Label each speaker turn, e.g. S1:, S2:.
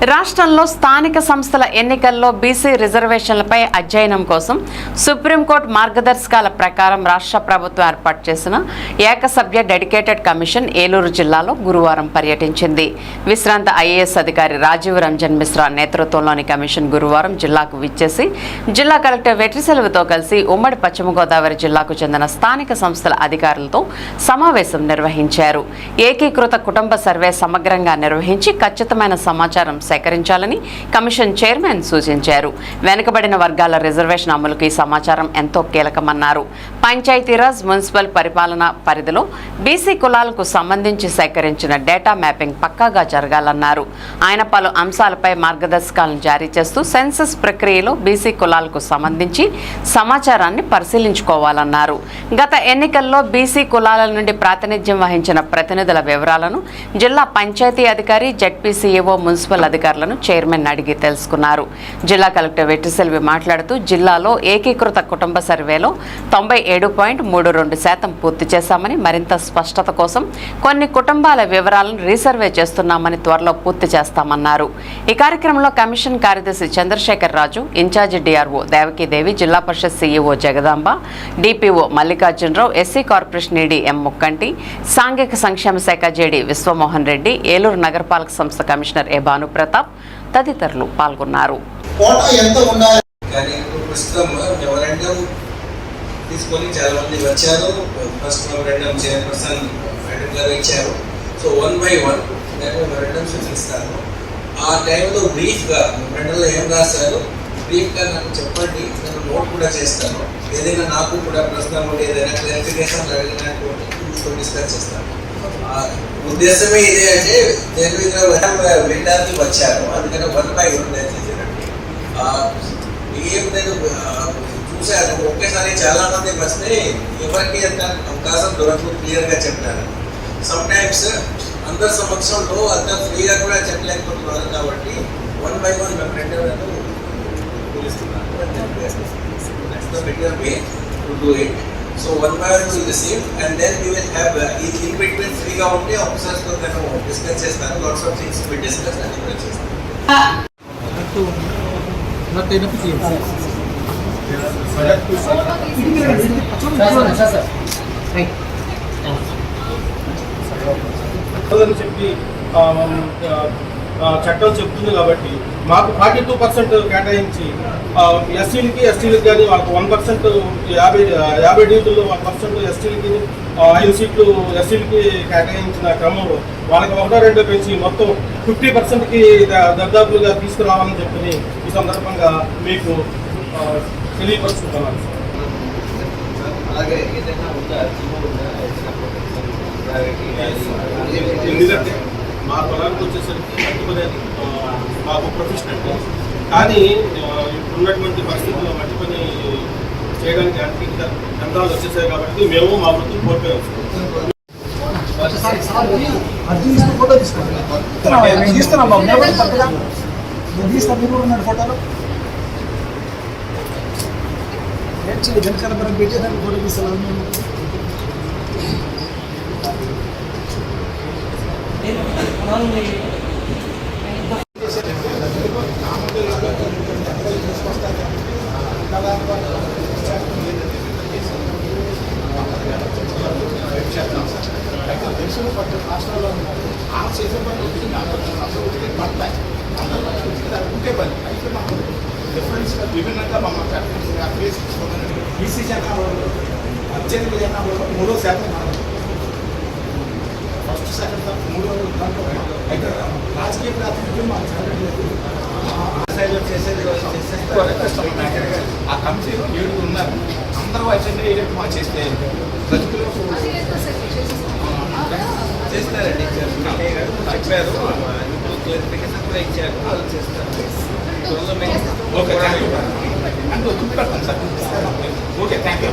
S1: రాష్ట్రంలో స్థానిక సంస్థల ఎన్నికల్లో బీసీ రిజర్వేషన్లపై అధ్యయనం కోసం సుప్రీంకోర్టు మార్గదర్శకాల ప్రకారం రాష్ట్ర ప్రభుత్వం ఏర్పాటు చేసిన ఏకసభ్య డెడికేటెడ్ కమిషన్ ఏలూరు జిల్లాలో గురువారం పర్యటించింది. విశ్రాంత ఐఏఎస్ అధికారి రాజీవ్ రంజన్ మిశ్రా నేతృత్వంలోని కమిషన్ గురువారం జిల్లాకు విచ్చేసి జిల్లా కలెక్టర్ వెట్రిసెల్వితో కలిసి ఉమ్మడి పశ్చిమ గోదావరి జిల్లాకు చెందిన స్థానిక సంస్థల అధికారులతో సమావేశం నిర్వహించారు. ఏకీకృత కుటుంబ సర్వే సమగ్రంగా నిర్వహించి ఖచ్చితమైన సమాచారం సేకరించాలని కమిషన్ చైర్మన్ సూచించారు. వెనుకబడిన వర్గాల రిజర్వేషన్ అమలుకు ఈ సమాచారం ఎంతో కీలకమన్నారు. పంచాయతీరాజ్ మున్సిపల్ పరిపాలన పరిధిలో బీసీ కులాలకు సంబంధించి సేకరించిన డేటా మ్యాపింగ్ పక్కాగా జరగాలన్నారు. ఆయన పలు అంశాలపై మార్గదర్శకాలను జారీ చేస్తూ సెన్సస్ ప్రక్రియలో బీసీ కులాలకు సంబంధించి సమాచారాన్ని పరిశీలించుకోవాలన్నారు. గత ఎన్నికల్లో బీసీ కులాల నుండి ప్రాతినిధ్యం వహించిన ప్రతినిధుల వివరాలను జిల్లా పంచాయతీ అధికారి, జెడ్పీసీఏఓ, మున్సిపల్ అధికారులను చైర్మన్ అడిగి తెలుసుకున్నారు. జిల్లా కలెక్టర్ వెట్రిసెల్వి మాట్లాడుతూ జిల్లాలో ఏకీకృత కుటుంబ సర్వేలో 97.32% పూర్తి చేశామని, మరింత స్పష్టత కోసం కొన్ని కుటుంబాల వివరాలను రీసర్వే చేస్తున్నామని, త్వరలో పూర్తి చేస్తామన్నారు. ఈ కార్యక్రమంలో కమిషన్ కార్యదర్శి Chandrasekhar Raju, incharge DRO Devakidevi, Zilla Parishad CEO Jagadamba, DPO Mallikarjunarao, SC corporation ED M Mukkanti, సాంఘిక సంక్షేమ శాఖ జేడీ విశ్వమోహన్ రెడ్డి, ఏలూరు నగరపాలక సంస్థ కమిషనర్ ఏ భానుప్రతాప్ తదితరులు పాల్గొన్నారు.
S2: తీసుకొని చాలా మంది వచ్చారు. ఫస్ట్ మెమోరాండం చైర్పర్సన్ మేడం గారు ఇచ్చారు. సో 1 by 1 నేను మెమోరాండం సూచిస్తాను. ఆ టైంలో బ్రీఫ్గా మెమోరాండంలో ఏం రాశారు బ్రీఫ్గా నాకు చెప్పండి, నేను నోట్ కూడా చేస్తాను. ఏదైనా నాకు కూడా ప్రశ్న ఉంటే ఏదైనా క్లారిఫికేషన్ అడిగినటువంటి డిస్కస్ చేస్తాను. ఉద్దేశమే ఇదే అంటే దేని మీద వినడానికి వచ్చారు. అందుకని 1 by 1 దయచేసినండి. ఏం నేను చూశాను, ఒకేసారి చాలా మంది వస్తే ఎవరికి ఎంత అవకాశం దొరకదు క్లియర్గా చెప్పారు. సమ్ టైమ్స్ అందరి సమక్షంలో అంత ఫ్రీగా కూడా చెప్పలేకపోతున్నారు. కాబట్టి 1 by 1 మెమోరాండం పిలుస్తున్నాను. So 1 by 1 will receive and then we will have in between freega unte officers to then discuss chestanu. Lots of things we discuss and we chestanu.
S3: చట్టం చెప్తుంది కాబట్టి మాకు 42% కేటాయించి ఎస్సీలకి ఎస్టీలకి కానీ వాళ్ళకు 1% 50 డ్యూటీల్లో 1% ఎస్టీలకి 5 సీట్లు ఎస్సీలకి కేటాయించిన క్రమంలో వాళ్ళకి 1-2 పెంచి మొత్తం 50%కి దర్దాపులుగా తీసుకురావాలని చెప్పి ఈ సందర్భంగా మీకు తెలియపరుచుకుంటున్నాను. ఎందుకంటే మా పొలానికి వచ్చేసరికి మట్టి మాకు ప్రొఫెషనల్, కానీ ఇప్పుడున్నటువంటి పరిస్థితుల్లో మట్టి పని చేయడానికి అన్ని యంత్రాలు వచ్చేసాయి కాబట్టి మేము మా వృత్తిని కోల్పోయాం. ఫోటోలో జనకర పెట్టేదాన్ని ఫోటో తీస్తున్నాను. రాష్ట్రాల్లో డిఫరెన్స్ విభిన్నంగా బీసీ జనాభాలో అత్యధిక జనాభాలో 3% ఫస్ట్ సెకండ్ 3 దాంట్లో అయితే రాజకీయ ప్రాతినిధ్యం మాకు జరగట్లేదు. చేసేది ఆ కమిటీలో 7 ఉన్నారు. అందరూ అటెండ్ అయ్యేట్టు మాకు చేస్తే ప్రజలు చేస్తారండి. చెప్పారు, క్లారిఫికేషన్ కూడా ఇచ్చారు, వాళ్ళు చేస్తారు. Okay, thank you. అంటే చూపెడతాను సార్. Okay, thank you.